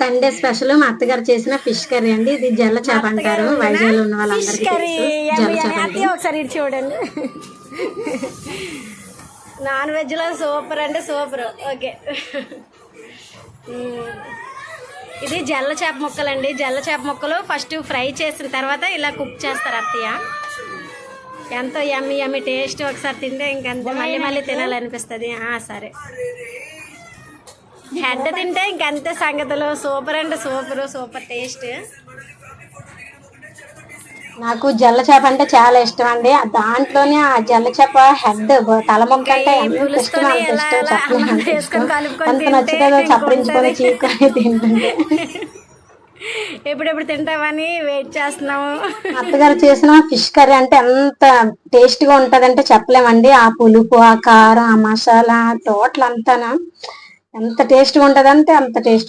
Sunday special మా అత్తగారు చేసిన ఫిష్ కర్రీ అండి. ఇది జల్ల చేప అంటారు. వైజాగ్ లో ఉన్న వాళ్ళందరికీ తెలుసు జల్ల చేప అంటే. ఒకసారి ఇటు చూడండి. నాన్ వెజ్ లో సూపర్ అంటే సూపర్. ఓకే, ఇది జల్ల చేప ముక్కలండి. జల్ల చేప ముక్కలు ఫస్ట్ ఫ్రై చేసిన తర్వాత ఇలా కుక్ చేస్తారు అత్తయ్య. ఎంతో యమ్మి యమ్మి టేస్ట్. ఒకసారి తింటే ఇంకంతే మళ్ళీ మళ్ళీ తినాలనిపిస్తుంది. సరే, హెడ్ తింటే ఇంకంతే సంగతులు. సూపర్ అంటే సూపర్, సూపర్ టేస్ట్. నాకు జల్ల చేప అంటే చాలా ఇష్టం అండి. దాంట్లోనే ఆ జల్ల చేప హెడ్ తల మొక్క అంటే ఎంత ఇష్టం, అంత ఇష్టం చెప్పలేదు. అంత నచ్చుతుందో చప్పరించుకొని చీకొని తింటుంటే. ఎప్పుడెప్పుడు తింటామని వెయిట్ చేస్తున్నాము. అత్తగారు చేసిన ఫిష్ కర్రీ అంటే ఎంత టేస్ట్ గా ఉంటదంటే చెప్పలేమండి. ఆ పులుపు, ఆ కారం, ఆ మసాలా టోటల్ అంతా ఎంత టేస్ట్ గా ఉంటదంటే అంత టేస్ట్.